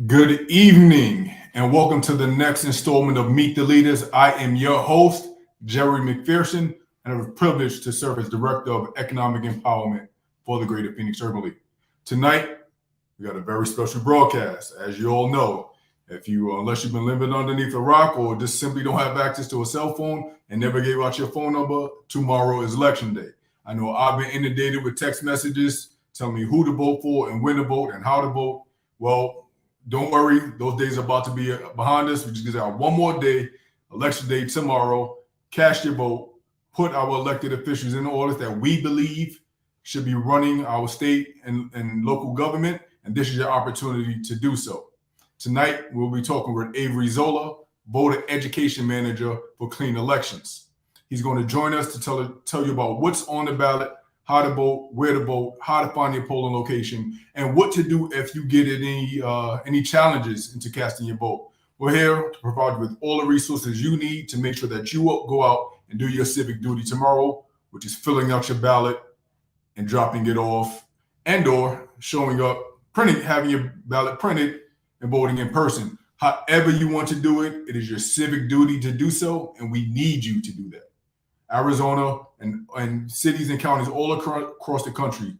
Good evening, and welcome to the next installment of Meet the Leaders. I am your host, Jerry McPherson, and I have the privilege to serve as Director of Economic Empowerment for the Greater Phoenix Urban League. Tonight, we got a very special broadcast. As you all know, unless you've been living underneath a rock or just simply don't have access to a cell phone and never gave out your phone number, tomorrow is Election Day. I know I've been inundated with text messages telling me who to vote for and when to vote and how to vote. Well, don't worry, those days are about to be behind us. We just got one more day, Election Day tomorrow. Cast your vote. Put our elected officials in order that we believe should be running our state and local government, and this is your opportunity to do so. Tonight, we'll be talking with Avery Xola, Voter Education Manager for Clean Elections. He's going to join us to tell you about what's on the ballot, how to vote, where to vote, how to find your polling location, and what to do if you get any challenges into casting your vote. We're here to provide you with all the resources you need to make sure that you go out and do your civic duty tomorrow, which is filling out your ballot and dropping it off, and/or showing up, having your ballot printed and voting in person. However you want to do it, it is your civic duty to do so, and we need you to do that. Arizona and cities and counties all across the country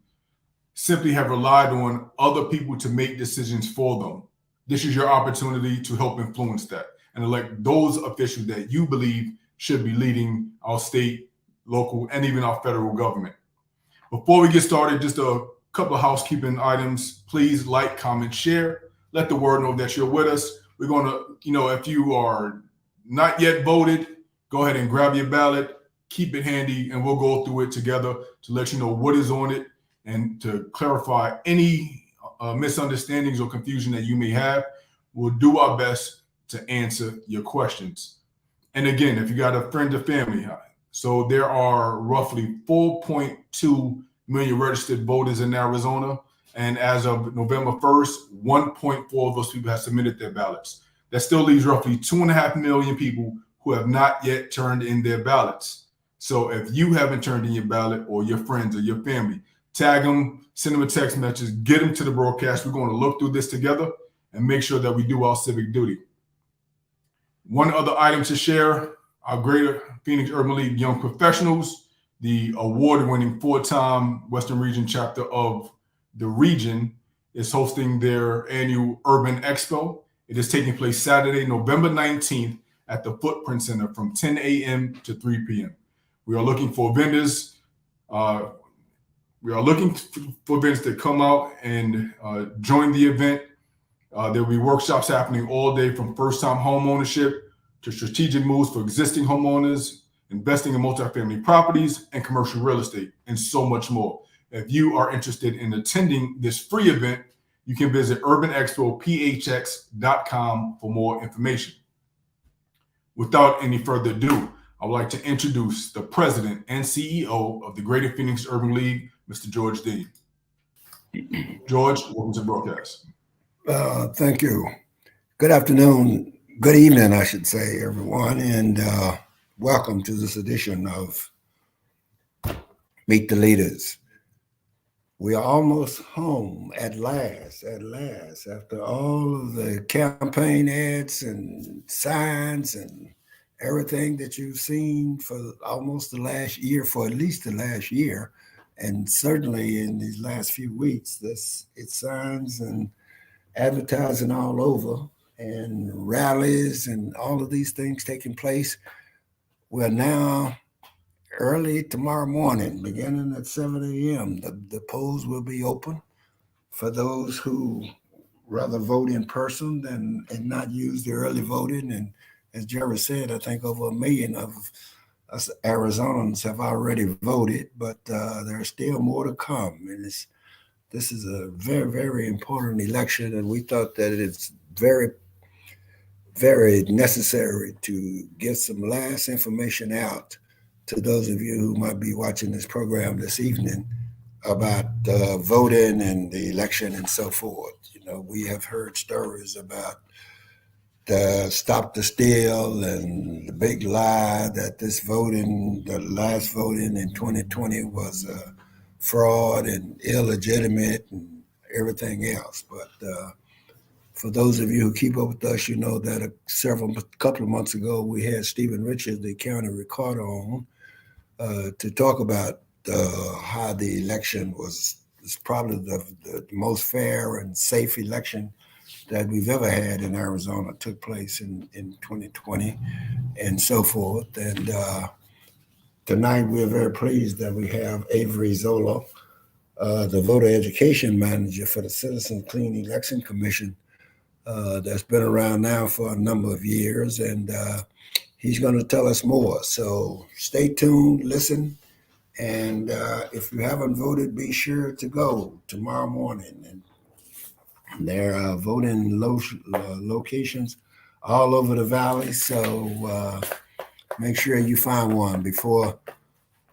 simply have relied on other people to make decisions for them. This is your opportunity to help influence that and elect those officials that you believe should be leading our state, local, and even our federal government. Before we get started, just a couple of housekeeping items. Please like, comment, share. Let the world know that you're with us. We're going to, if you are not yet voted, go ahead and grab your ballot. Keep it handy, and we'll go through it together to let you know what is on it and to clarify any misunderstandings or confusion that you may have. We'll do our best to answer your questions. And again, if you got a friend or family, so there are roughly 4.2 million registered voters in Arizona. And as of November 1st, 1.4 of those people have submitted their ballots. That still leaves roughly 2.5 million people who have not yet turned in their ballots. So if you haven't turned in your ballot, or your friends or your family, tag them, send them a text message, get them to the broadcast. We're going to look through this together and make sure that we do our civic duty. One other item to share, our Greater Phoenix Urban League Young Professionals, the award-winning 4-time Western Region chapter of the region, is hosting their annual Urban Expo. It is taking place Saturday, November 19th at the Footprint Center from 10 a.m. to 3 p.m. We are looking for vendors. We are looking for vendors to come out and join the event. There will be workshops happening all day, from first-time home ownership to strategic moves for existing homeowners, investing in multifamily properties and commercial real estate, and so much more. If you are interested in attending this free event, you can visit urbanexpophx.com for more information. Without any further ado, I would like to introduce the president and CEO of the Greater Phoenix Urban League, Mr. George Dean. George, welcome to the broadcast. Thank you. Good afternoon, good evening, I should say, everyone, and welcome to this edition of Meet the Leaders. We are almost home at last, after all of the campaign ads and signs and everything that you've seen for almost the last year, for at least the last year, and certainly in these last few weeks. It's signs and advertising all over, and rallies and all of these things taking place. We're now early tomorrow morning, beginning at 7 a.m. The polls will be open for those who rather vote in person and not use the early voting. And as Jerry said, I think over 1 million of us Arizonans have already voted, but there's still more to come. And this is a very, very important election, and we thought that it's very, very necessary to get some last information out to those of you who might be watching this program this evening about voting and the election and so forth. We have heard stories about the Stop the Steal and the big lie that the last voting in 2020 was fraud and illegitimate and everything else. But For those of you who keep up with us, you know that a couple of months ago, we had Stephen Richards, the county recorder, on to talk about how the election was probably the most fair and safe election that we've ever had in Arizona. Took place in 2020 and so forth. And tonight we're very pleased that we have Avery Xola, the voter education manager for the Citizen Clean Election Commission, that's been around now for a number of years, and he's going to tell us more. So stay tuned, listen, and if you haven't voted, be sure to go tomorrow morning. And there are voting locations all over the valley, so make sure you find one before.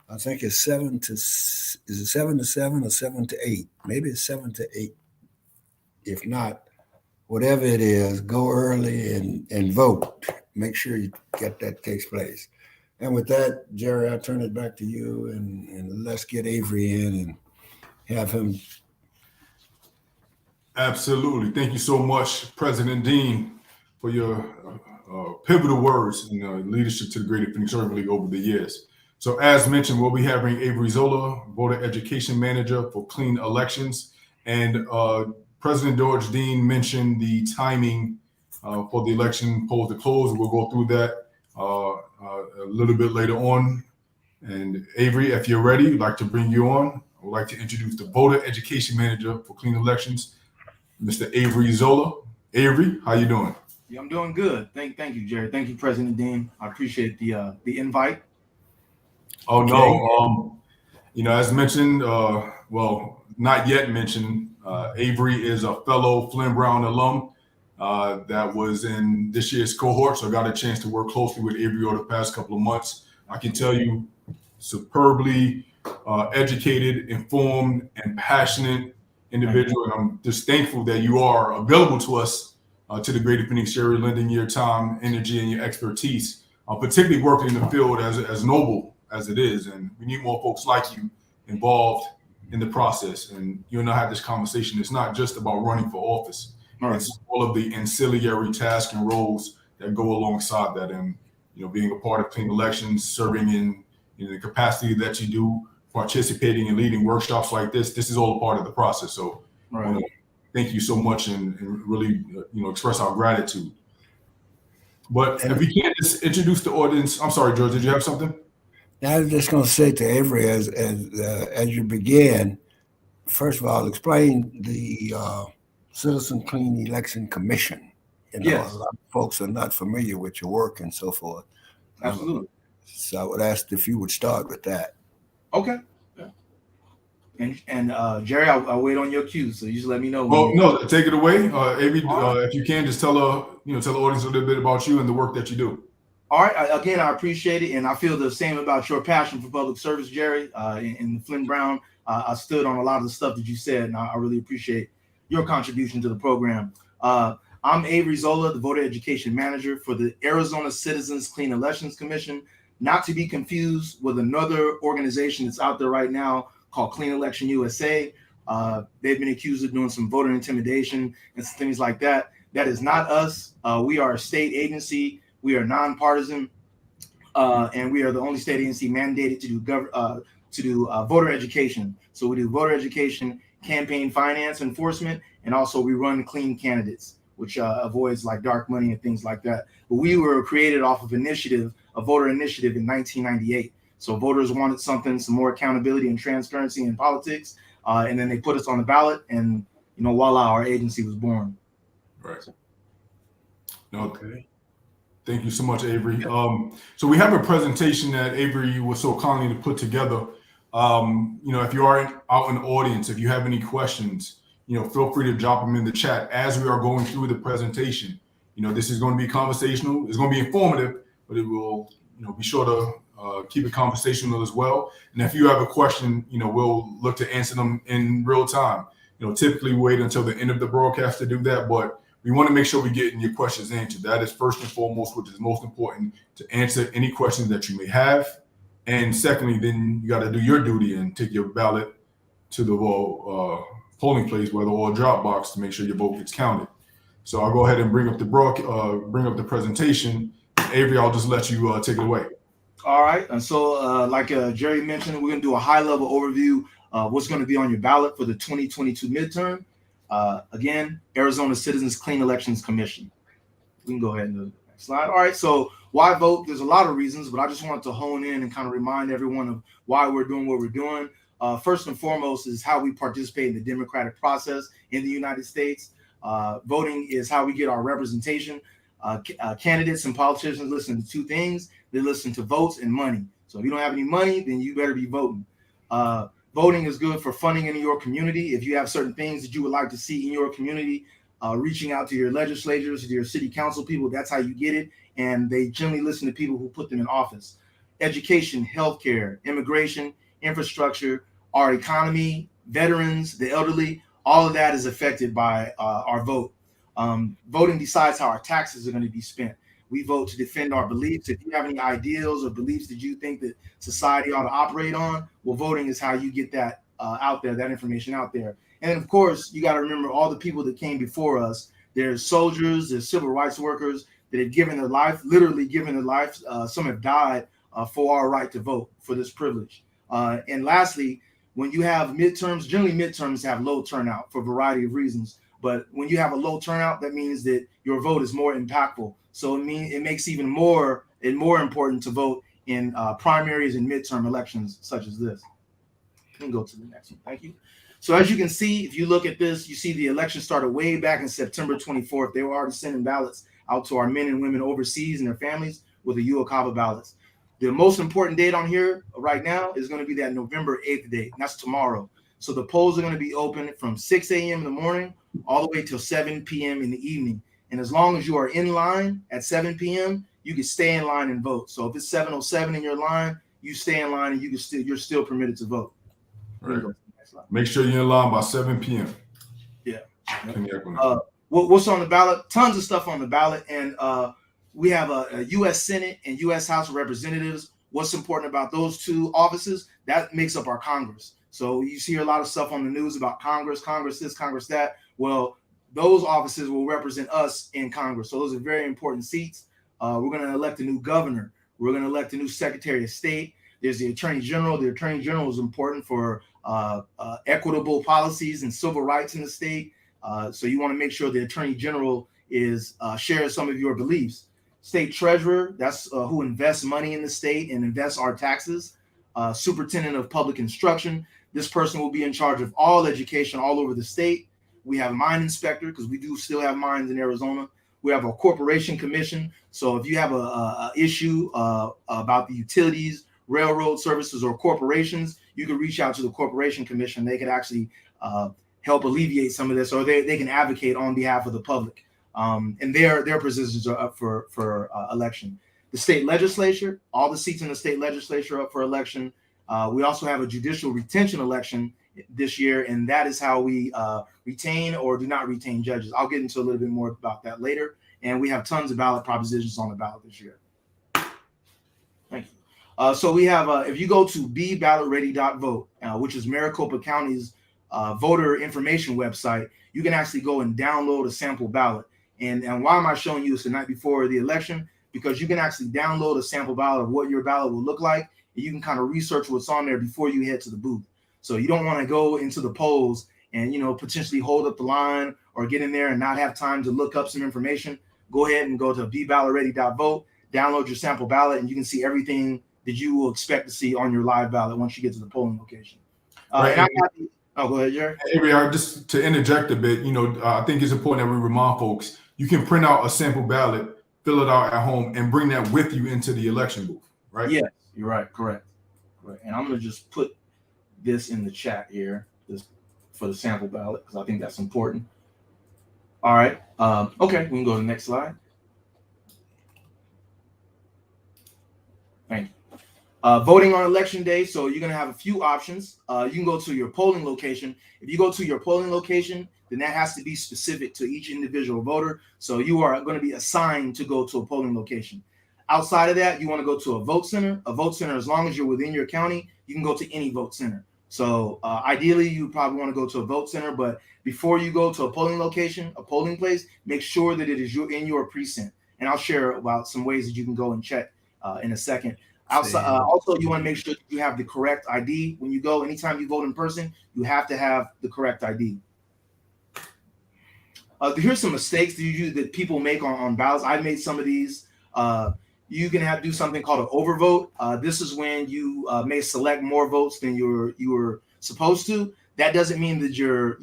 I think it's 7 to 7 or 7 to 8? Maybe it's 7 to 8. If not, whatever it is, go early and vote. Make sure you get that takes place. And with that, Jerry, I'll turn it back to you, and let's get Avery in and have him. Absolutely. Thank you so much, President Dean, for your pivotal words and leadership to the Greater Phoenix Urban League over the years. So as mentioned, we'll be having Avery Xola, voter education manager for clean elections. And President George Dean mentioned the timing for the election polls to close. We'll go through that a little bit later on. And Avery, if you're ready, I'd like to bring you on. I would like to introduce the voter education manager for clean elections, Mr. Avery Xola. Avery, how you doing? Yeah, I'm doing good. Thank you, Jerry. Thank you, President Dean. I appreciate the invite. Oh, okay. No, as mentioned, well, not yet mentioned, Avery is a fellow Flynn Brown alum that was in this year's cohort, so I got a chance to work closely with Avery over the past couple of months. I can tell you, superbly educated, informed, and passionate individual, and I'm just thankful that you are available to us, to the Greater Phoenix area, lending your time, energy, and your expertise, particularly working in the field as noble as it is, and we need more folks like you involved in the process. And you and I had this conversation. It's not just about running for office. Right. It's all of the ancillary tasks and roles that go alongside that, and being a part of clean elections, serving in the capacity that you do, participating and leading workshops like this. This is all a part of the process. So right. Thank you so much, and really express our gratitude. But if we can't just introduce the audience, I'm sorry, George, did you have something? I was just going to say to Avery, as you begin, first of all, explain the Citizen Clean Election Commission. Yes. A lot of folks are not familiar with your work and so forth. Absolutely. So I would ask if you would start with that. Okay. Yeah. And Jerry, I'll wait on your cue, so you just let me know. Well, no, take it away, Avery. If you can, just tell the audience a little bit about you and the work that you do. All right. Again, I appreciate it, and I feel the same about your passion for public service, Jerry. In Flynn Brown, I stood on a lot of the stuff that you said, and I really appreciate your contribution to the program. I'm Avery Xola, the voter education manager for the Arizona Citizens Clean Elections Commission, not to be confused with another organization that's out there right now called Clean Election USA. They've been accused of doing some voter intimidation and some things like that. That is not us. We are a state agency. We are nonpartisan, and we are the only state agency mandated to do voter education. So we do voter education, campaign finance enforcement, and also we run clean candidates, which avoids like dark money and things like that. But we were created off of a voter initiative in 1998. So voters wanted some more accountability and transparency in politics, and then they put us on the ballot, and voila, our agency was born. Right. Okay. Thank you so much, Avery. So we have a presentation that Avery was so kindly to put together. If you are out in the audience, if you have any questions, feel free to drop them in the chat as we are going through the presentation. This is going to be conversational. It's going to be informative, but it will, be sure to keep it conversational as well. And if you have a question, we'll look to answer them in real time. Typically wait until the end of the broadcast to do that, but we want to make sure we're getting your questions answered. That is first and foremost, which is most important, to answer any questions that you may have. And secondly, then you got to do your duty and take your ballot to the polling place, whether or drop box, to make sure your vote gets counted. So I'll go ahead and bring up the presentation. Avery, I'll just let you take it away. All right. And so, like Jerry mentioned, we're going to do a high-level overview of what's going to be on your ballot for the 2022 midterm. Again, Arizona Citizens Clean Elections Commission. We can go ahead and do the next slide. All right. So why vote? There's a lot of reasons, but I just wanted to hone in and kind of remind everyone of why we're doing what we're doing. First and foremost is how we participate in the democratic process in the United States. Voting is how we get our representation. Candidates and politicians listen to two things. They listen to votes and money. So if you don't have any money, then you better be voting. Voting is good for funding in your community. If you have certain things that you would like to see in your community, reaching out to your legislators, to your city council people, that's how you get it. And they generally listen to people who put them in office. Education, healthcare, immigration, infrastructure, our economy, veterans, the elderly, all of that is affected by our vote. Voting decides how our taxes are going to be spent. We vote to defend our beliefs. If you have any ideals or beliefs that you think that society ought to operate on, well, voting is how you get that out there, that information out there. And of course, you got to remember all the people that came before us. There's soldiers, there's civil rights workers that have given their life, literally given their life. Some have died for our right to vote, for this privilege. And lastly, when you have midterms, generally midterms have low turnout for a variety of reasons. But when you have a low turnout, that means that your vote is more impactful. So it makes even more important to vote in primaries and midterm elections such as this. You can go to the next one. Thank you. So as you can see, if you look at this, you see the election started way back in September 24th. They were already sending ballots out to our men and women overseas and their families with the UOCAVA ballots. The most important date on here right now is going to be that November 8th date. And that's tomorrow. So the polls are going to be open from 6 a.m. in the morning all the way till 7 p.m. in the evening. And as long as you are in line at 7 p.m., you can stay in line and vote. So if it's 7:07 in your line, you stay in line and you're still permitted to vote. Right. Make sure you're in line by 7 p.m. Yeah. What's on the ballot? Tons of stuff on the ballot. And we have a U.S. Senate and U.S. House of Representatives. What's important about those two offices? That makes up our Congress. So you see a lot of stuff on the news about Congress this, Congress that. Well, those offices will represent us in Congress. So those are very important seats. We're going to elect a new governor. We're going to elect a new Secretary of State. There's the Attorney General. The Attorney General is important for equitable policies and civil rights in the state. So you want to make sure the Attorney General shares some of your beliefs. State Treasurer, that's who invests money in the state and invests our taxes. Superintendent of Public Instruction, this person will be in charge of all education all over the state. We have a mine inspector because we do still have mines in Arizona. We have a corporation commission. So if you have a issue about the utilities, railroad services, or corporations, you can reach out to the corporation commission. They could actually help alleviate some of this, or they can advocate on behalf of the public. And their positions are up for election. The state legislature, all the seats in the state legislature are up for election. We also have a judicial retention election this year, and that is how we retain or do not retain judges. I'll get into a little bit more about that later. And we have tons of ballot propositions on the ballot this year. Thank you. So we have, if you go to beballotready.vote, which is Maricopa County's voter information website, you can actually go and download a sample ballot. And why am I showing you this the night before the election? Because you can actually download a sample ballot of what your ballot will look like. And you can kind of research what's on there before you head to the booth. So you don't want to go into the polls and, potentially hold up the line or get in there and not have time to look up some information. Go ahead and go to beballotready.vote, download your sample ballot, and you can see everything that you will expect to see on your live ballot once you get to the polling location. Right. Go ahead, Jerry. Avery, just to interject a bit, I think it's important that we remind folks, you can print out a sample ballot, fill it out at home, and bring that with you into the election booth, right? Yeah, you're right. Correct. And I'm going to just put this in the chat here just for the sample ballot because I think that's important. All right. Okay, we can go to the next slide. Thank you. Voting on election day. So you're going to have a few options. You can go to your polling location. If you go to your polling location, then that has to be specific to each individual voter. So you are going to be assigned to go to a polling location. Outside of that, you want to go to a vote center. A vote center, as long as you're within your county, you can go to any vote center. So ideally, you probably want to go to a vote center, but before you go to a polling location, a polling place, make sure that it is in your precinct. And I'll share about some ways that you can go and check in a second. Also, you want to make sure that you have the correct ID when you go. Anytime you vote in person, you have to have the correct ID. Here's some mistakes that people make on ballots. I made some of these. You can do something called an overvote. This is when you may select more votes than you were supposed to. That doesn't mean that your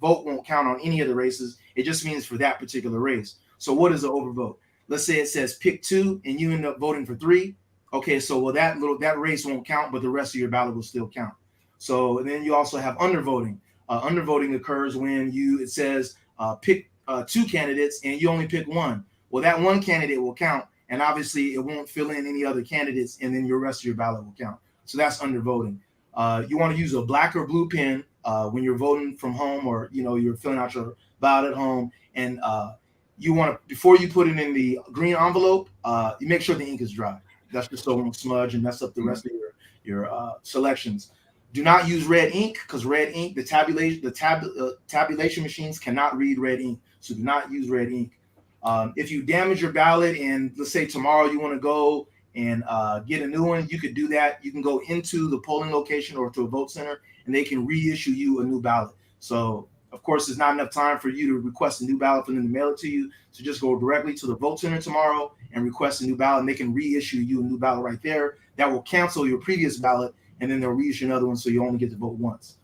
vote won't count on any of the races. It just means for that particular race. So what is an overvote? Let's say it says pick 2 and you end up voting for 3. Okay, so that race won't count, but the rest of your ballot will still count. So and then you also have undervoting. Undervoting occurs when it says pick 2 candidates and you only pick 1. Well, that 1 candidate will count, and obviously it won't fill in any other candidates, and then your rest of your ballot will count. So that's undervoting. You want to use a black or blue pen when you're voting from home, or you're filling out your ballot at home, and you want to, before you put it in the green envelope, you make sure the ink is dry. That's just so it won't smudge and mess up the rest of your selections. Do not use red ink, because red ink, the tabulation machines cannot read red ink. So do not use red ink. If you damage your ballot and let's say tomorrow you want to go and get a new one, you could do that. You can go into the polling location or to a vote center and they can reissue you a new ballot. So of course, there's not enough time for you to request a new ballot for them to mail it to you. So just go directly to the vote center tomorrow and request a new ballot, and they can reissue you a new ballot right there. That will cancel your previous ballot, and then they'll reissue another one, so you only get to vote once.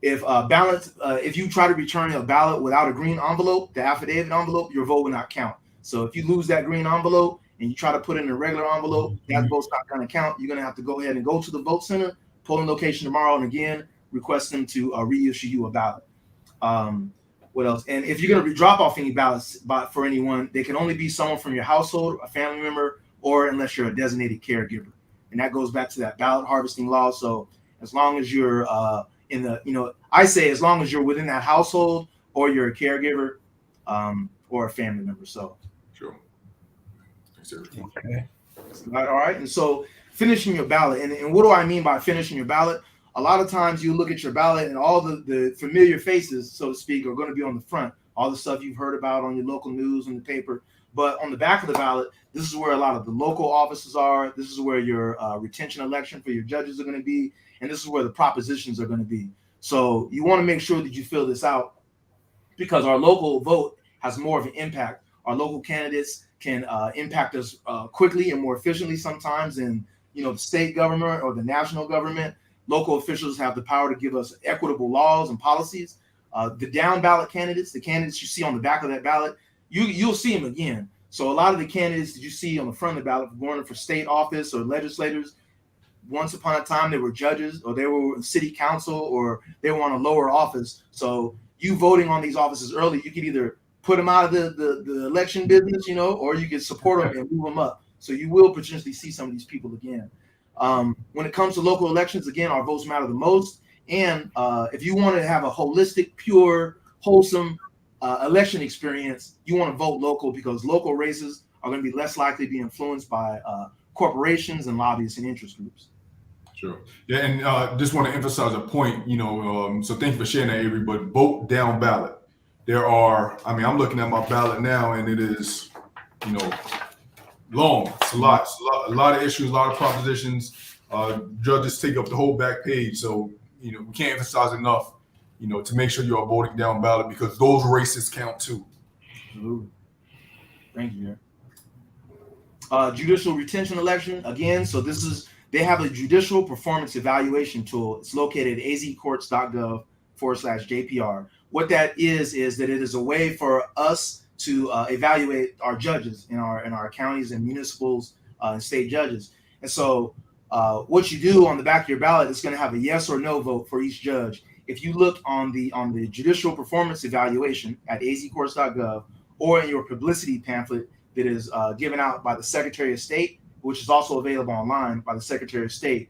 If you try to return a ballot without a green envelope, the affidavit envelope, your vote will not count. So if you lose that green envelope and you try to put it in a regular envelope, that vote's not going to count. You're going to have to go ahead and go to the vote center, polling location tomorrow, and again, request them to reissue you a ballot. What else? And if you're going to drop off any ballots for anyone, they can only be someone from your household, a family member, or unless you're a designated caregiver. And that goes back to that ballot harvesting law. So as long as you're I say as long as you're within that household or you're a caregiver or a family member. So sure. Okay. All right. And so finishing your ballot. And what do I mean by finishing your ballot? A lot of times you look at your ballot and all the familiar faces, so to speak, are going to be on the front. All the stuff you've heard about on your local news and the paper. But on the back of the ballot, this is where a lot of the local offices are. This is where your retention election for your judges are going to be. And this is where the propositions are going to be. So you want to make sure that you fill this out because our local vote has more of an impact. Our local candidates can impact us quickly and more efficiently sometimes than the state government or the national government. Local officials have the power to give us equitable laws and policies. The down ballot candidates, the candidates you see on the back of that ballot, you'll see them again. So a lot of the candidates that you see on the front of the ballot going for state office or legislators, once upon a time they were judges or they were city council or they were on a lower office. So you voting on these offices early, you could either put them out of the election business, or you can support them and move them up. So you will potentially see some of these people again. When it comes to local elections, again, our votes matter the most. And if you want to have a holistic, pure, wholesome election experience, you want to vote local because local races are going to be less likely to be influenced by corporations and lobbyists and interest groups. Sure. Yeah, and just want to emphasize a point, so thank you for sharing that, Avery, but vote down ballot. I'm looking at my ballot now and it is, long. It's a lot of issues, a lot of propositions. Judges take up the whole back page. So, we can't emphasize enough, to make sure you are voting down ballot because those races count too. Absolutely. Thank you. Judicial retention election, again, so they have a judicial performance evaluation tool. It's located at azcourts.gov/JPR. What that is that it is a way for us to evaluate our judges in our counties and municipals and state judges. And so what you do on the back of your ballot is going to have a yes or no vote for each judge. If you look on the judicial performance evaluation at azcourts.gov or in your publicity pamphlet that is given out by the Secretary of State, which is also available online by the Secretary of State,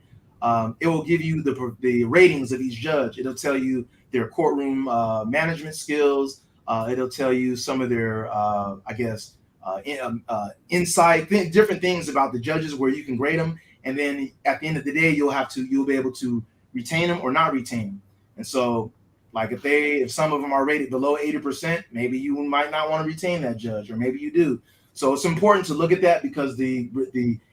it will give you the ratings of each judge. It'll tell you their courtroom management skills. It'll tell you some of their, insight, different things about the judges where you can grade them. and then at the end of the day, you'll be able to retain them or not retain them. And so, like if some of them are rated below 80%, maybe you might not want to retain that judge, or maybe you do. So it's important to look at that, because the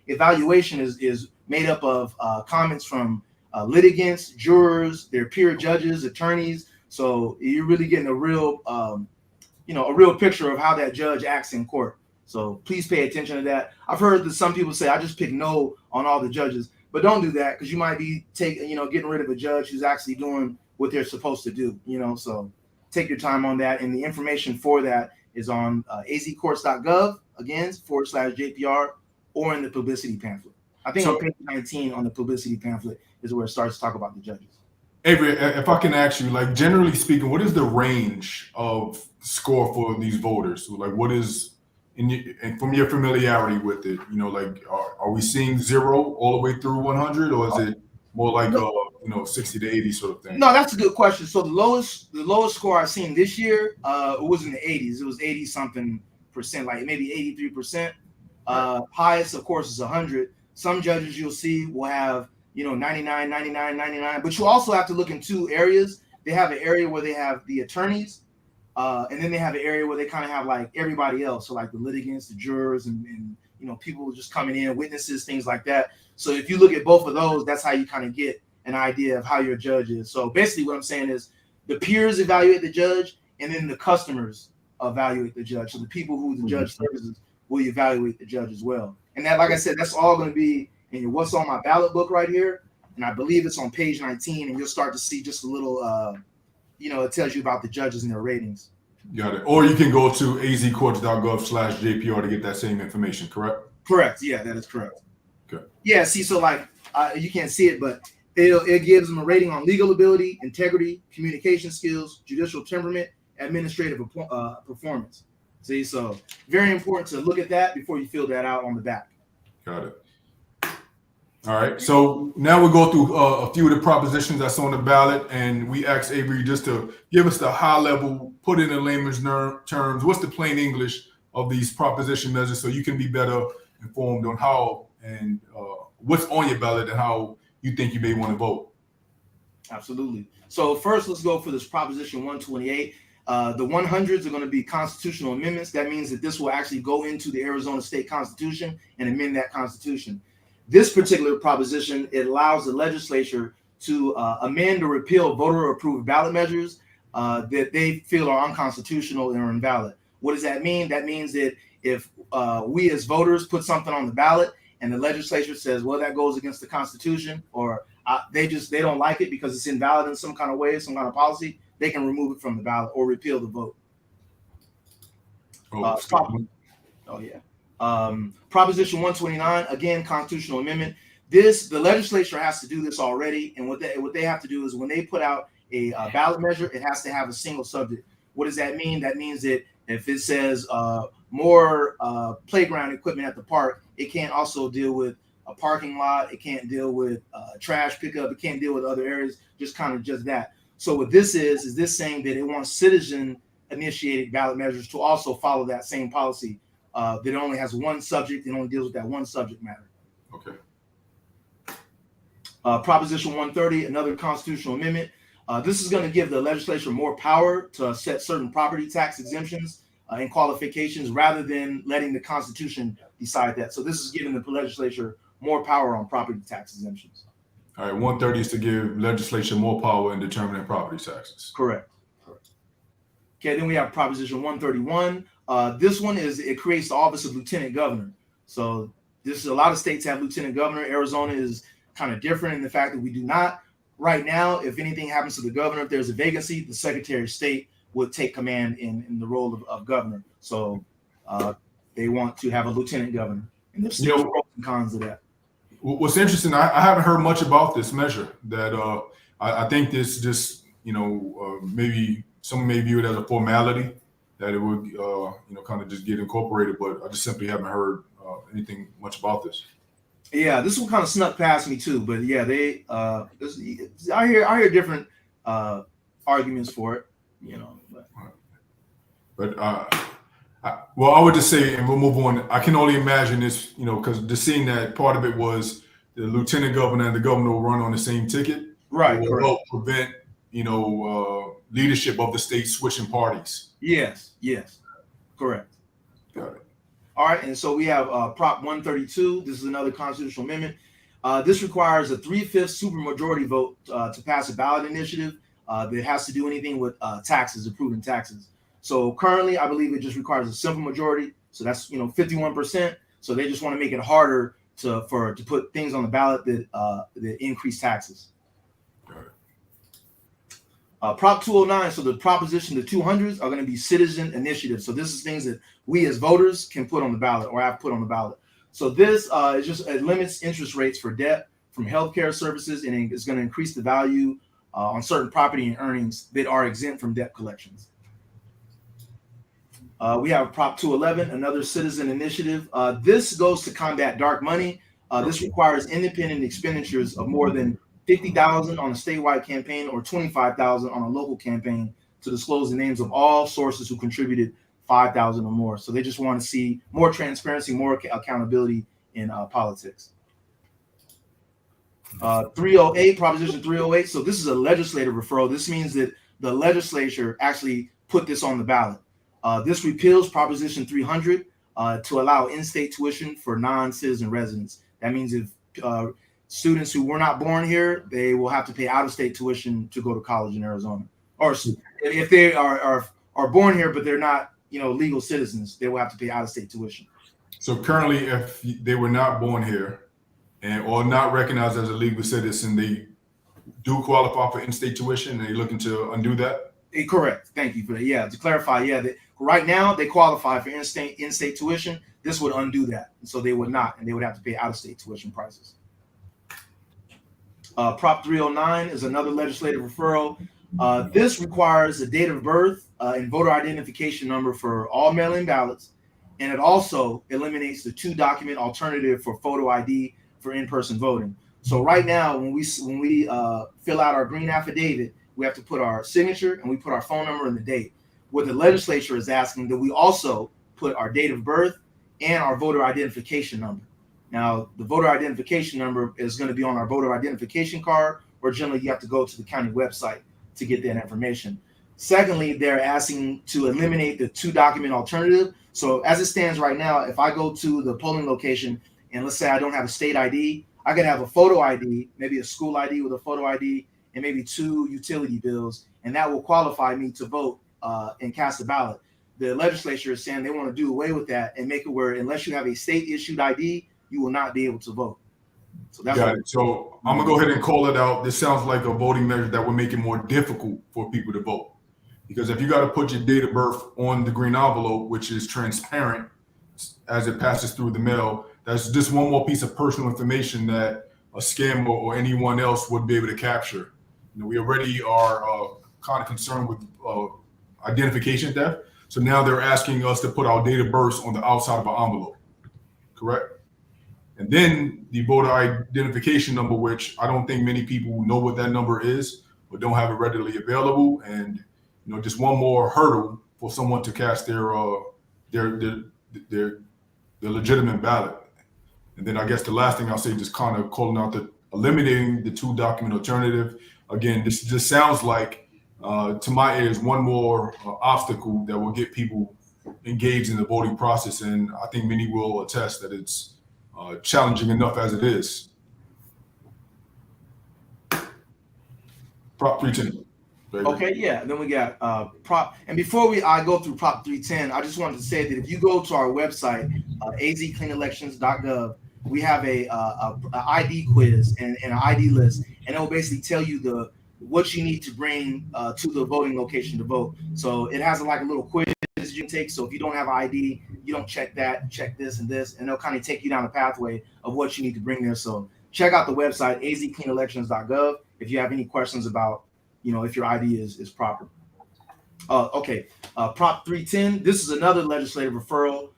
evaluation is made up of comments from litigants, jurors, their peer judges, attorneys. So you're really getting a real picture of how that judge acts in court. So please pay attention to that. I've heard that some people say, I just pick no on all the judges, but don't do that, because you might be getting rid of a judge who's actually doing what they're supposed to do. So take your time on that. And the information for that is on azcourts.gov, again, /JPR, or in the publicity pamphlet. I think on page 19 on the publicity pamphlet is where it starts to talk about the judges. Avery, if I can ask you, like, generally speaking, what is the range of score for these voters? So, like, what is, and from your familiarity with it, like, are we seeing 0 all the way through 100, or is it more like 60 to 80 sort of thing? No, that's a good question. So the lowest score I've seen this year, it was in the 80s. It was 80 something percent, like maybe 83%. Highest, of course, is 100. Some judges you'll see will have 99, 99, 99. But you also have to look in two areas. They have an area where they have the attorneys, and then they have an area where they kind of have like everybody else. So like the litigants, the jurors, and people just coming in, witnesses, things like that. So if you look at both of those, that's how you kind of get an idea of how your judge is. So basically what I'm saying is the peers evaluate the judge, and then the customers evaluate the judge. So the people who the judge services will evaluate the judge as well. And that, like I said, that's all going to be in your What's on My Ballot book right here. And I believe it's on page 19, and you'll start to see just a little, it tells you about the judges and their ratings. Got it. Or you can go to azcourts.gov/JPR to get that same information, correct? Correct. Yeah, that is correct. Okay. Yeah, see, so like you can't see it, but it gives them a rating on legal ability, integrity, communication skills, judicial temperament, administrative performance. See, so very important to look at that before you fill that out on the back. Got it. All right. So now we'll go through a few of the propositions that's on the ballot, and we asked Avery just to give us the high level, put it in layman's terms. What's the plain English of these proposition measures, so you can be better informed on how and what's on your ballot and how you think you may want to vote. Absolutely. So first, let's go for this Proposition 128. The 100s are going to be constitutional amendments. That means that this will actually go into the Arizona State Constitution and amend that Constitution. This particular proposition, it allows the legislature to amend or repeal voter-approved ballot measures that they feel are unconstitutional and are invalid. What does that mean? That means that if we as voters put something on the ballot and the legislature says, well, that goes against the Constitution, or they don't like it because it's invalid in some kind of way, some kind of policy, they can remove it from the ballot or repeal the vote. Proposition 129, again, constitutional amendment. The legislature has to do this already, and what they have to do is when they put out a ballot measure, it has to have a single subject. What does that mean? That means that if it says more playground equipment at the park, it can't also deal with a parking lot. It can't deal with trash pickup. It can't deal with other areas. Just that. So what this is this saying that it wants citizen-initiated ballot measures to also follow that same policy. That it only has one subject and only deals with that one subject matter. Okay. Proposition 130, another constitutional amendment. This is going to give the legislature more power to set certain property tax exemptions and qualifications rather than letting the Constitution decide that. So this is giving the legislature more power on property tax exemptions. All right, 130 is to give legislature more power in determining property taxes. Correct. Okay, then we have Proposition 131. This one it creates the office of lieutenant governor. So a lot of states have lieutenant governor. Arizona is kind of different in the fact that we do not. Right now, if anything happens to the governor, if there's a vacancy, the Secretary of State would take command in the role of governor. So they want to have a lieutenant governor. And there's still pros and cons of that. What's interesting, I haven't heard much about this measure. That I think this just, maybe some may view it as a formality, that it would, kind of just get incorporated. But I just simply haven't heard anything much about this. Yeah, this one kind of snuck past me too. But yeah, I hear different arguments for it. But I would just say, and we'll move on. I can only imagine this, because the scene that part of it was the lieutenant governor and the governor will run on the same ticket. Right. Will help prevent, leadership of the state switching parties. Yes. Correct. Got it. All right, and so we have Prop 132. This is another constitutional amendment. This requires a 3/5 supermajority vote to pass a ballot initiative that has to do anything with taxes, approving taxes. So currently, I believe it just requires a simple majority. So that's 51%. So they just want to make it harder to put things on the ballot that increase taxes. Prop 209, so the proposition, the 200s are going to be citizen initiatives. So this is things that we as voters can put on the ballot or have put on the ballot. So this it limits interest rates for debt from healthcare services, and it's going to increase the value on certain property and earnings that are exempt from debt collections. We have Prop 211, another citizen initiative. This goes to combat dark money. This requires independent expenditures of more than $50,000 on a statewide campaign or $25,000 on a local campaign to disclose the names of all sources who contributed $5,000 or more. So they just want to see more transparency, more accountability in politics. 308, Proposition 308. So this is a legislative referral. This means that the legislature actually put this on the ballot. This repeals Proposition 300 to allow in-state tuition for non-citizen residents. That means if students who were not born here, they will have to pay out-of-state tuition to go to college in Arizona. Or if they are born here but they're not, legal citizens, they will have to pay out-of-state tuition. So currently, if they were not born here or not recognized as a legal citizen, they do qualify for in-state tuition, and they're looking to undo that? Correct. Thank you for that. Yeah, to clarify, right now they qualify for in-state tuition. This would undo that, and so they would not, and they would have to pay out-of-state tuition prices. Prop 309 is another legislative referral. This requires a date of birth and voter identification number for all mail-in ballots, and it also eliminates the 2-document alternative for photo ID for in-person voting. So right now, when we fill out our green affidavit, we have to put our signature and we put our phone number and the date. What the legislature is asking that we also put our date of birth and our voter identification number. Now, the voter identification number is going to be on our voter identification card, or generally you have to go to the county website to get that information. Secondly, they're asking to eliminate the 2-document alternative. So as it stands right now, if I go to the polling location and let's say I don't have a state ID, I could have a photo ID, maybe a school ID with a photo ID, and maybe 2 utility bills, and that will qualify me to vote and cast a ballot. The legislature is saying they want to do away with that and make it where unless you have a state-issued ID, you will not be able to vote. So that's got it. So I'm gonna go ahead and call it out. This sounds like a voting measure that would make it more difficult for people to vote, because if you got to put your date of birth on the green envelope, which is transparent as it passes through the mail, that's just one more piece of personal information that a scammer or anyone else would be able to capture. We already are kind of concerned with identification theft, so now they're asking us to put our date of birth on the outside of our envelope, correct? And then the voter identification number, which I don't think many people know what that number is, but don't have it readily available. And just one more hurdle for someone to cast their legitimate ballot. And then I guess the last thing I'll say, just kind of calling out eliminating the 2-document alternative. Again, this just sounds like, to my ears, one more obstacle that will get people engaged in the voting process. And I think many will attest that it's challenging enough as it is. Prop 310. Okay, yeah. Then we got Prop. And before I go through Prop 310, I just wanted to say that if you go to our website, azcleanelections.gov, we have a ID quiz and an ID list, and it will basically tell you what you need to bring to the voting location to vote. So it has like a little quiz you can take. So if you don't have ID, you don't check that, check this and this, and they'll kind of take you down a pathway of what you need to bring there. So check out the website, azcleanelections.gov, if you have any questions about, if your ID is proper. Okay, Prop 310. This is another legislative referral.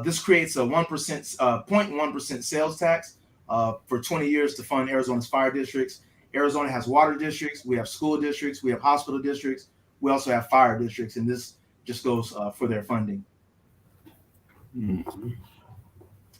This creates a 0.1% sales tax for 20 years to fund Arizona's fire districts. Arizona has water districts, we have school districts, we have hospital districts, we also have fire districts, and this just goes for their funding. Mm-hmm.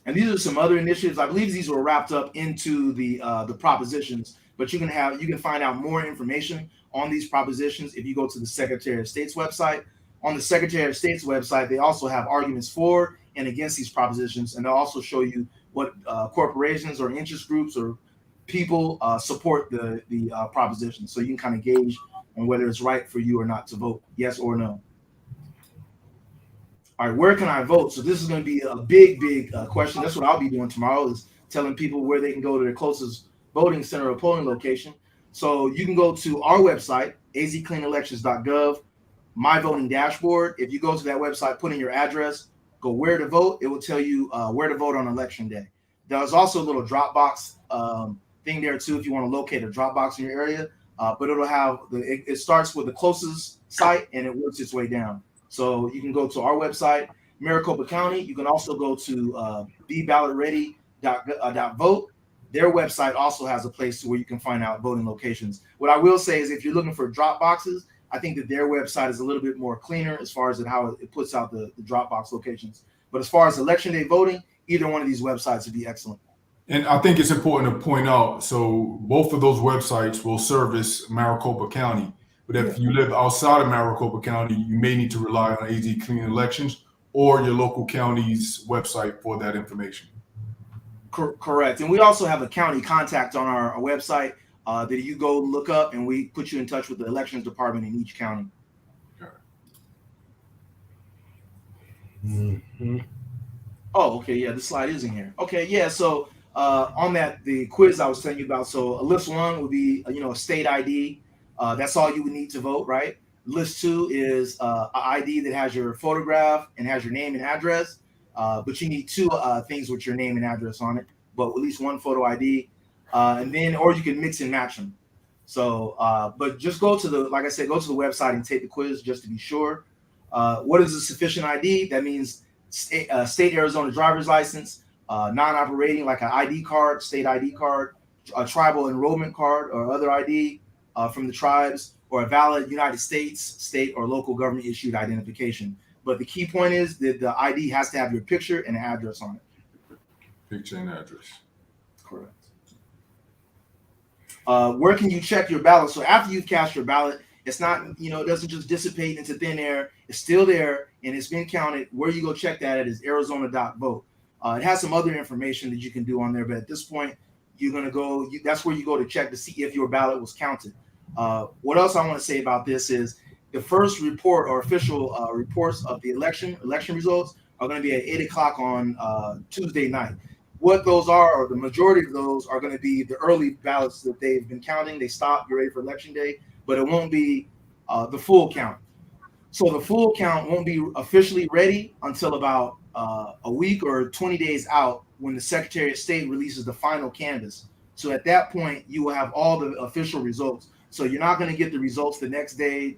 And these are some other initiatives. I believe these were wrapped up into the propositions, but you can find out more information on these propositions if you go to the Secretary of State's website. On the Secretary of State's website, they also have arguments for and against these propositions, and they'll also show you what corporations or interest groups or people support the propositions, so you can kind of gauge on whether it's right for you or not to vote, yes or no. All right, where can I vote? So this is going to be a big question. That's what I'll be doing tomorrow, is telling people where they can go to their closest voting center or polling location. So you can go to our website, azcleanelections.gov, my voting dashboard. If you go to that website, put in your address, go where to vote, it will tell you where to vote on election day. There's also a little Dropbox thing there too if you want to locate a Dropbox in your area, but it'll have it starts with the closest site and it works its way down. So you can go to our website, Maricopa County. You can also go to beballotready.vote. Their website also has a place where you can find out voting locations. What I will say is if you're looking for drop boxes, I think that their website is a little bit more cleaner as far as how it puts out the drop box locations. But as far as election day voting, either one of these websites would be excellent. And I think it's important to point out, so both of those websites will service Maricopa County. But if you live outside of Maricopa County, you may need to rely on AZ Clean Elections or your local county's website for that information. Correct. And we also have a county contact on our website that you go look up, and we put you in touch with the elections department in each county. Mm-hmm. Oh, okay. Yeah, the slide is in here. Okay. Yeah. So on that, the quiz I was telling you about. So list 1 would be, a state ID. That's all you would need to vote, right? List 2 is an ID that has your photograph and has your name and address. But you need 2 things with your name and address on it, but at least 1 photo ID. And then, or you can mix and match them. So, but just go to the website and take the quiz just to be sure. What is a sufficient ID? That means state Arizona driver's license, non-operating like an ID card, state ID card, a tribal enrollment card or other ID from the tribes, or a valid United States, state, or local government issued identification. But the key point is that the ID has to have your picture and address on it. Picture and address. Correct. Where can you check your ballot? So after you've cast your ballot, it's not, it doesn't just dissipate into thin air. It's still there and it's been counted. Where you go check that at is arizona.vote. It has some other information that you can do on there, but at this point, you're going to go, that's where you go to check to see if your ballot was counted. What else I want to say about this is the first report or official reports of the election results are going to be at 8:00 on Tuesday night. What those are, or the majority of those, are going to be the early ballots that they've been counting. They stopped, you're ready for election day, but it won't be the full count. So the full count won't be officially ready until about a week or 20 days out when the Secretary of State releases the final canvass. So at that point, you will have all the official results. So you're not going to get the results the next day.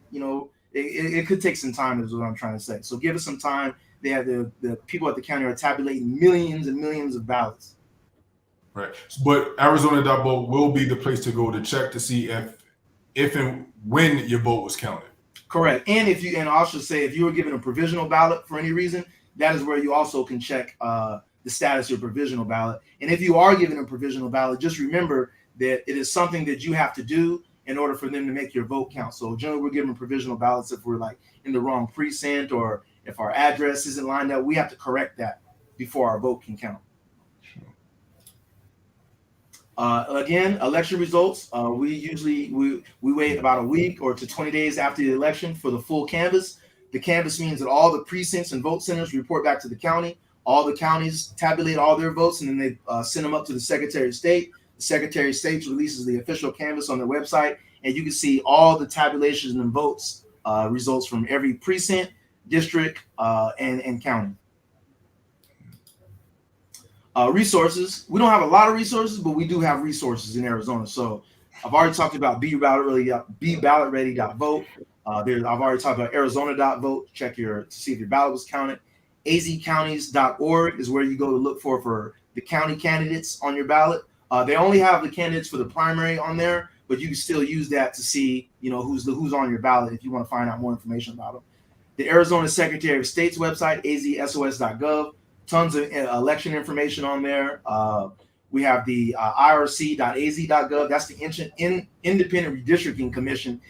It could take some time, is what I'm trying to say. So give us some time. They have the people at the county are tabulating millions and millions of ballots. Right. But Arizona.vote will be the place to go to check to see if and when your vote was counted. Correct. And and I should say, if you were given a provisional ballot for any reason, that is where you also can check the status of your provisional ballot. And if you are given a provisional ballot, just remember that it is something that you have to do in order for them to make your vote count. So generally, we're given provisional ballots if we're like in the wrong precinct or if our address isn't lined up. We have to correct that before our vote can count. Again, election results. We wait about a week or to 20 days after the election for the full canvass. The canvass means that all the precincts and vote centers report back to the county. All the counties tabulate all their votes, and then they send them up to the Secretary of State. The Secretary of State releases the official canvass on their website, and you can see all the tabulations and votes results from every precinct, district, and county. Resources. We don't have a lot of resources, but we do have resources in Arizona. So I've already talked about beballotready.vote. I've already talked about Arizona.vote. Check to see if your ballot was counted. azcounties.org is where you go to look for the county candidates on your ballot. They only have the candidates for the primary on there, but you can still use that to see, who's on your ballot if you want to find out more information about them. The Arizona Secretary of State's website, azsos.gov. tons of election information on there. We have the irc.az.gov. That's the Independent Redistricting Commission.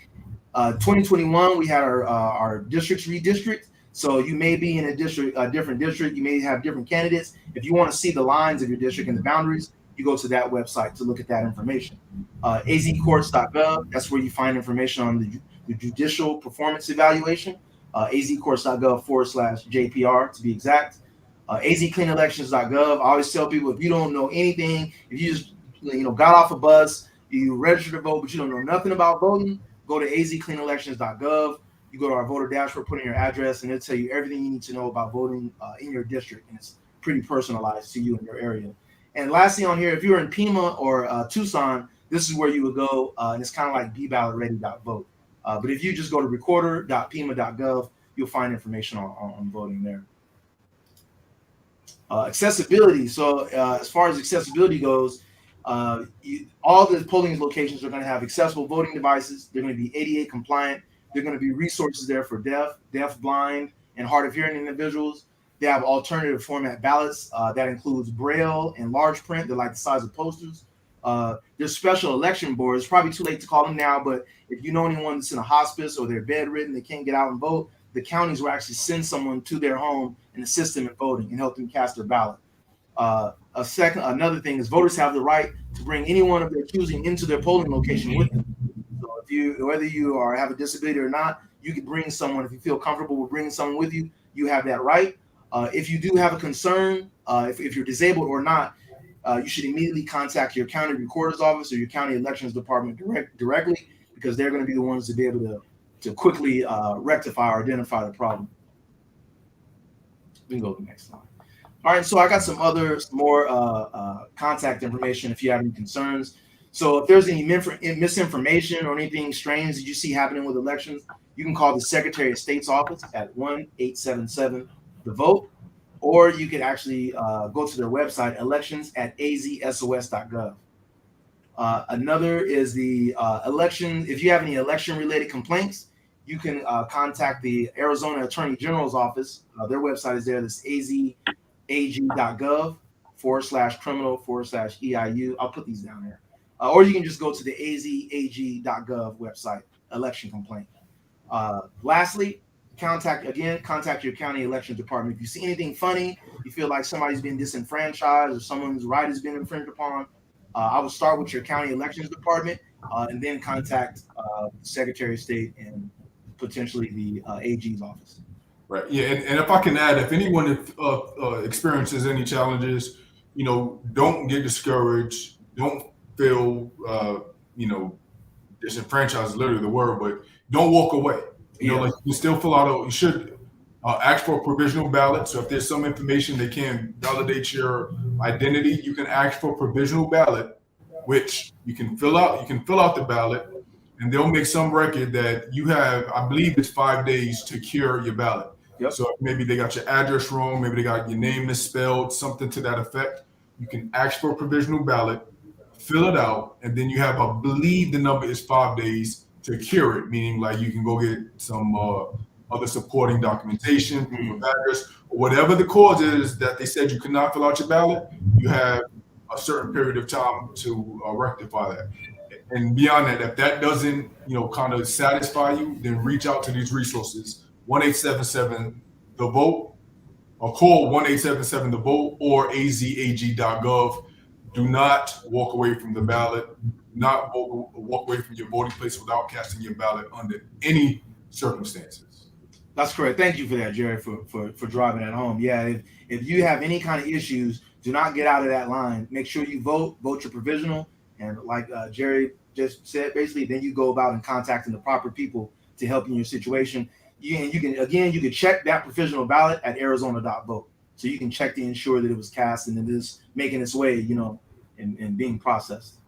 2021, we had our districts redistrict. So you may be in a different district. You may have different candidates. If you want to see the lines of your district and the boundaries, you go to that website to look at that information. azcourts.gov, that's where you find information on the judicial performance evaluation. azcourts.gov/JPR to be exact. azcleanelections.gov. I always tell people, if you don't know anything, if you just got off a bus, you registered to vote, but you don't know nothing about voting, go to azcleanelections.gov. You go to our voter dashboard, put in your address, and it'll tell you everything you need to know about voting in your district, and it's pretty personalized to you in your area. And lastly on here, if you're in Pima or Tucson, this is where you would go, and it's kind of like beballotready.vote. But if you just go to recorder.pima.gov, you'll find information on voting there. Accessibility. So as far as accessibility goes, all the polling locations are going to have accessible voting devices. They're going to be ADA compliant. There are going to be resources there for deaf, blind, and hard of hearing individuals. They have alternative format ballots that includes Braille and large print. They're like the size of posters. There's special election boards. It's probably too late to call them now, but if you know anyone that's in a hospice or they're bedridden, they can't get out and vote, the counties will actually send someone to their home and assist them in voting and help them cast their ballot. Another thing is voters have the right to bring anyone of their choosing into their polling location with them. So whether you have a disability or not, you can bring someone. If you feel comfortable with bringing someone with you, you have that right. If you do have a concern, if you're disabled or not, you should immediately contact your county recorder's office or your county elections department directly, because they're going to be the ones to be able to quickly rectify or identify the problem. We can go to the next slide. All right, so I got some more contact information if you have any concerns. So if there's any misinformation or anything strange that you see happening with elections, you can call the Secretary of State's office at 1-877-THE-VOTE, or you could actually go to their website, elections@azsos.gov. Another is the election. If you have any election-related complaints, you can contact the Arizona Attorney General's office. Their website is there. That's azag.gov/criminal/EIU. I'll put these down there. Or you can just go to the azag.gov website, election complaint. Lastly, contact your county election department. If you see anything funny, you feel like somebody's been disenfranchised or someone's right has been infringed upon, I would start with your county elections department and then contact the Secretary of State and potentially the AG's office. Right. Yeah. And if I can add, if anyone experiences any challenges, don't get discouraged. Don't feel, disenfranchised is literally the word, but don't walk away. You can still fill out, you should ask for a provisional ballot. So if there's some information that can validate your identity, you can ask for a provisional ballot, which you can fill out. You can fill out the ballot, and they'll make some record that you have, I believe it's 5 days to cure your ballot. Yep. So maybe they got your address wrong, maybe they got your name misspelled, something to that effect. You can ask for a provisional ballot, fill it out, and then you have, I believe the number is 5 days to cure it, meaning like you can go get some other supporting documentation, proof of address, or whatever the cause is that they said you could not fill out your ballot. You have a certain period of time to rectify that. And beyond that, if that doesn't, kind of satisfy you, then reach out to these resources, 1-877-THE-VOTE, or call 1-877-THE-VOTE or azag.gov. Do not walk away from the ballot. Do not walk away from your voting place without casting your ballot under any circumstances. That's correct. Thank you for that, Jerry, for driving that home. Yeah, if you have any kind of issues, do not get out of that line. Make sure you vote your provisional. And like Jerry just said, basically, then you go about and contacting the proper people to help in your situation. You can check that provisional ballot at arizona.vote. So you can check to ensure that it was cast and it is making its way, and being processed.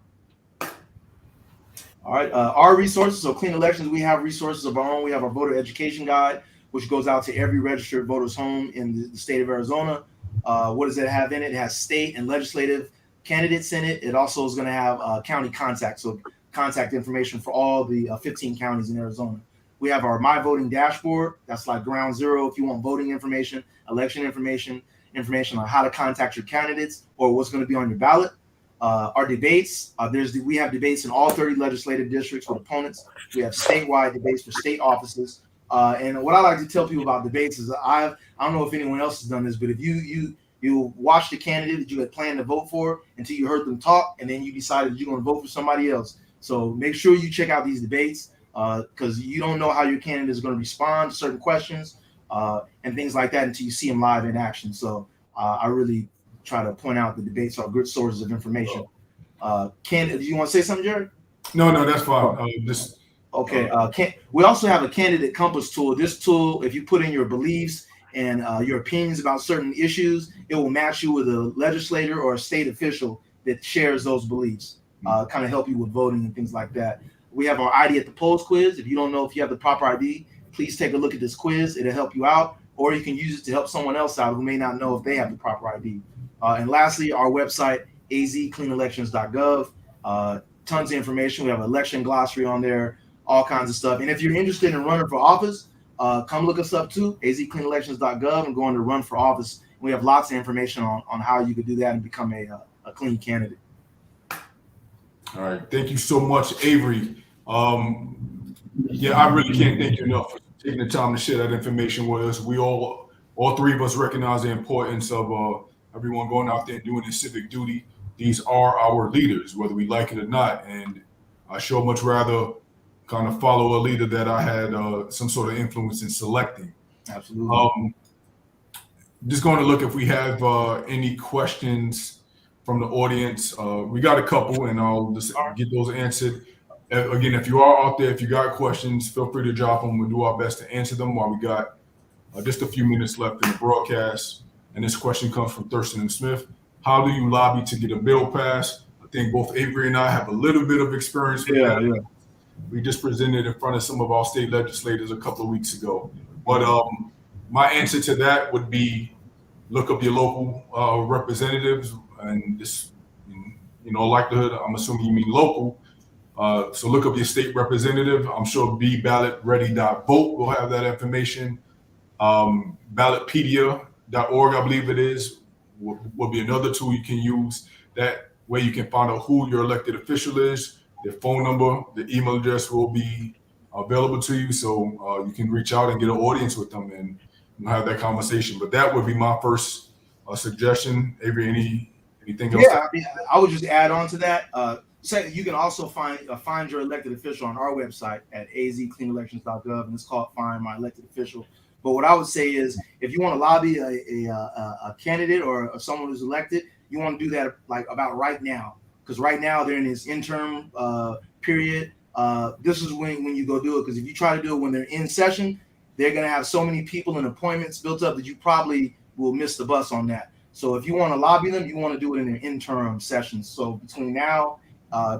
All right, our resources. So Clean Elections, we have resources of our own. We have our voter education guide, which goes out to every registered voter's home in the state of Arizona. What does it have in it? It has state and legislative candidates in it. It also is going to have county contact, so contact information for all the 15 counties in Arizona. We have our My Voting dashboard. That's like ground zero if you want voting information, election information. information on how to contact your candidates or what's going to be on your ballot. Our debates, we have debates in all 30 legislative districts with opponents. We have statewide debates for state offices. And what I like to tell people about debates is I don't know if anyone else has done this, but if you watch the candidate that you had planned to vote for until you heard them talk, and then you decided you're going to vote for somebody else. So make sure you check out these debates because you don't know how your candidate is going to respond to certain questions and things like that until you see them live in action. So I really try to point out the debates are good sources of information. Do you want to say something, Jared? No, that's fine. Okay. We also have a candidate compass tool. This tool, if you put in your beliefs and your opinions about certain issues, it will match you with a legislator or a state official that shares those beliefs, kind of help you with voting and things like that. We have our ID at the polls quiz. If you don't know if you have the proper ID, please take a look at this quiz. It'll help you out, or you can use it to help someone else out who may not know if they have the proper ID. And lastly, our website, azcleanelections.gov. Tons of information. We have an election glossary on there, all kinds of stuff. And if you're interested in running for office, come look us up too, azcleanelections.gov, and go on to run for office. We have lots of information on how you could do that and become a clean candidate. All right. Thank you so much, Avery. I really can't thank you enough for taking the time to share that information with us. We all three of us recognize the importance of everyone going out there and doing their civic duty. These are our leaders, whether we like it or not. And I sure much rather kind of follow a leader that I had some sort of influence in selecting. Absolutely. Just going to look if we have any questions from the audience. We got a couple, and I'll just get those answered. Again, if you are out there, if you got questions, feel free to drop them. We'll do our best to answer them while we got just a few minutes left in the broadcast. And this question comes from Thurston and Smith. How do you lobby to get a bill passed? I think both Avery and I have a little bit of experience with that. Yeah. We just presented in front of some of our state legislators a couple of weeks ago. But my answer to that would be look up your local representatives, and this, likelihood, I'm assuming you mean local. So look up your state representative. I'm sure ballotready.vote will have that information. Ballotpedia.org, I believe it is, will be another tool you can use. That way you can find out who your elected official is, their phone number, the email address will be available to you. So you can reach out and get an audience with them and have that conversation. But that would be my first suggestion. Avery, anything else? Yeah, I would just add on to that. Say you can also find your elected official on our website at azcleanelections.gov, and it's called Find My Elected Official. But what I would say is, if you want to lobby a candidate or someone who's elected, you want to do that like about right now, because right now they're in this interim period. This is when you go do it, because if you try to do it when they're in session, they're going to have so many people and appointments built up that you probably will miss the bus on that. So if you want to lobby them, you want to do it in their interim sessions. So between now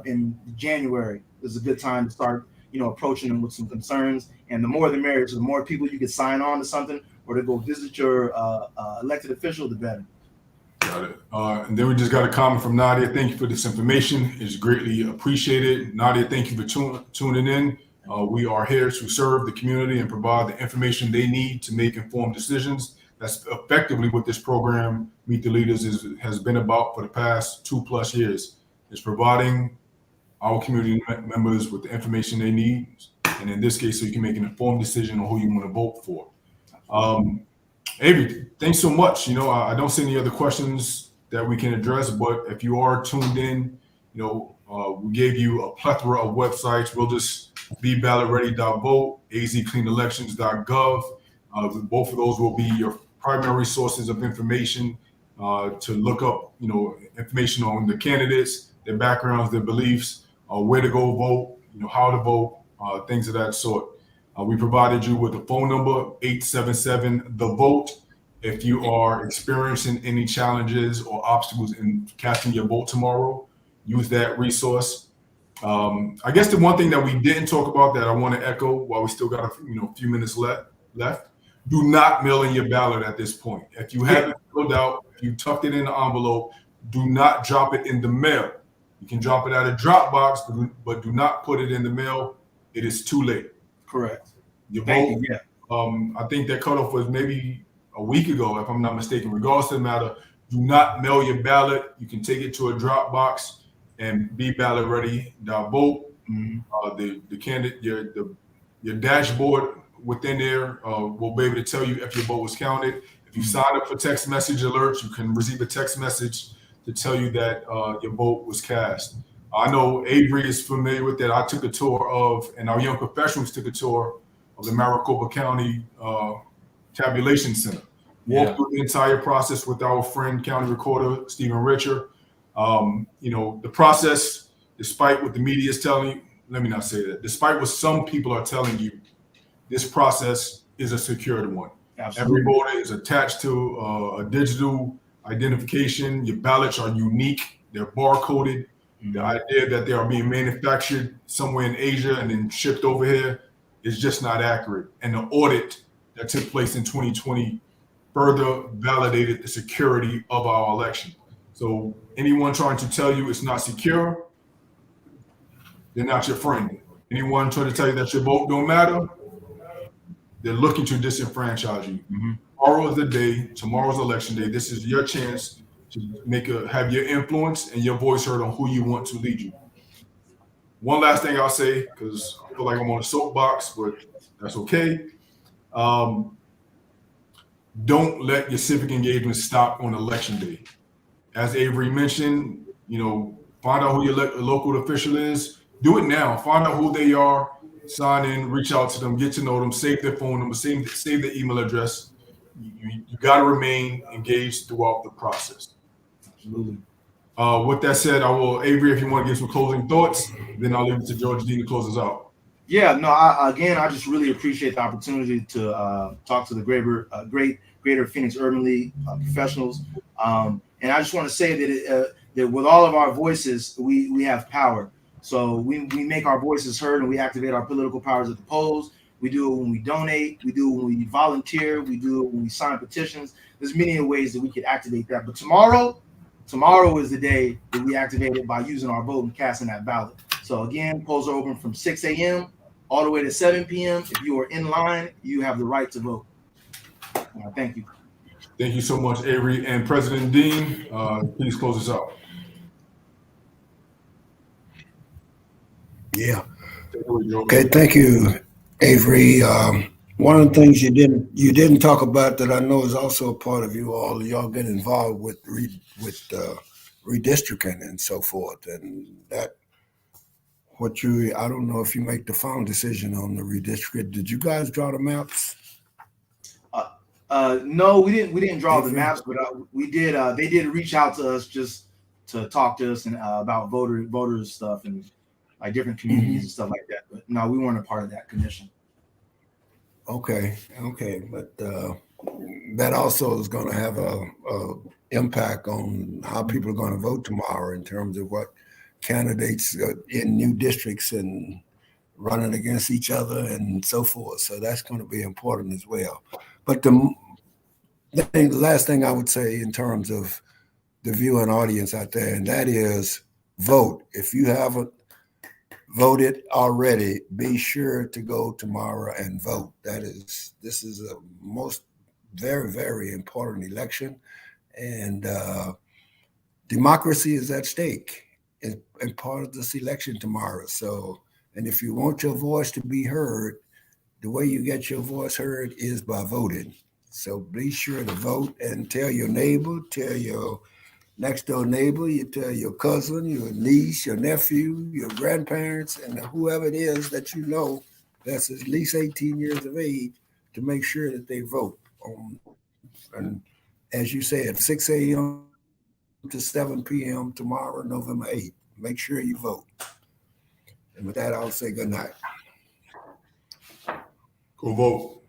and January is a good time to start, approaching them with some concerns. And the more the merrier. So the more people you can sign on to something or to go visit your elected official, the better. Got it. And then we just got a comment from Nadia. Thank you for this information. It's greatly appreciated. Nadia, thank you for tuning in. We are here to serve the community and provide the information they need to make informed decisions. That's effectively what this program, Meet the Leaders, has been about for the past 2+ years. It's providing our community members with the information they need, and in this case, so you can make an informed decision on who you want to vote for. Avery, thanks so much. I don't see any other questions that we can address, but if you are tuned in, we gave you a plethora of websites. We'll just be ballotready.vote, azcleanelections.gov. Both of those will be your primary sources of information to look up, information on the candidates, their backgrounds, their beliefs, where to go vote, how to vote, things of that sort. We provided you with a phone number, 877-THE-VOTE. If you are experiencing any challenges or obstacles in casting your vote tomorrow, use that resource. I guess the one thing that we didn't talk about that I want to echo while we still got a few minutes left, do not mail in your ballot at this point. If you haven't filled out, if you tucked it in the envelope, do not drop it in the mail. You can drop it at a Dropbox, but do not put it in the mail. It is too late. Correct. Your vote. I think that cutoff was maybe a week ago, if I'm not mistaken. Regardless of the matter, do not mail your ballot. You can take it to a drop box and be ballot ready. The vote, the candidate, your dashboard within there will be able to tell you if your vote was counted. If you sign up for text message alerts, you can receive a text message to tell you that your vote was cast. I know Avery is familiar with that. I took a tour of, and our young professionals took a tour of the Maricopa County Tabulation Center. Walked through the entire process with our friend, County Recorder Stephen Richer. The process, despite what the media is telling you, let me not say that, despite what some people are telling you, this process is a secured one. Absolutely. Every voter is attached to a digital identification. Your ballots are unique. They're barcoded. The idea that they are being manufactured somewhere in Asia and then shipped over here is just not accurate. And the audit that took place in 2020 further validated the security of our election. So anyone trying to tell you it's not secure, they're not your friend. Anyone trying to tell you that your vote don't matter, they're looking to disenfranchise you. Tomorrow is the day. Tomorrow's election day. This is your chance to have your influence and your voice heard on who you want to lead you. One last thing I'll say, because I feel like I'm on a soapbox, but that's okay. Don't let your civic engagement stop on election day. As Avery mentioned, find out who your local official is. Do it now. Find out who they are. Sign in, reach out to them, get to know them, save their phone number, save their email address. You got to remain engaged throughout the process. Absolutely. With that said, Avery, if you want to give some closing thoughts, then I'll leave it to George Dean to close us out. Yeah, no, I just really appreciate the opportunity to talk to the Greater Phoenix Urban League professionals. And I just want to say that with all of our voices, we have power. So we make our voices heard and we activate our political powers at the polls. We do it when we donate. We do it when we volunteer. We do it when we sign petitions. There's many ways that we could activate that. But tomorrow is the day that we activate it by using our vote and casting that ballot. So again, polls are open from 6 a.m. all the way to 7 p.m. If you are in line, you have the right to vote. Thank you. Thank you so much, Avery. And President Dean, please close us out. Yeah. Okay. Thank you, Avery. One of the things you didn't talk about that I know is also a part of y'all get involved with redistricting and so forth, and that I don't know if you make the final decision on the redistricting. Did you guys draw the maps? No, we didn't draw the maps, but we did. They did reach out to us just to talk to us and about voters stuff and like different communities and stuff like that. But no, we weren't a part of that commission. Okay, but that also is going to have a impact on how people are going to vote tomorrow in terms of what candidates in new districts and running against each other and so forth. So that's going to be important as well. But the last thing I would say in terms of the viewing audience out there, and that is vote. If you haven't voted already, be sure to go tomorrow and vote. This is a most very, very important election, and democracy is at stake in part of this election tomorrow. So, and if you want your voice to be heard, the way you get your voice heard is by voting. So be sure to vote and tell your neighbor, tell your next door neighbor, you tell your cousin, your niece, your nephew, your grandparents, and whoever it is that you know that's at least 18 years of age to make sure that they vote. And as you said, 6 a.m. to 7 p.m. tomorrow, November 8th. Make sure you vote. And with that, I'll say good night. Go vote.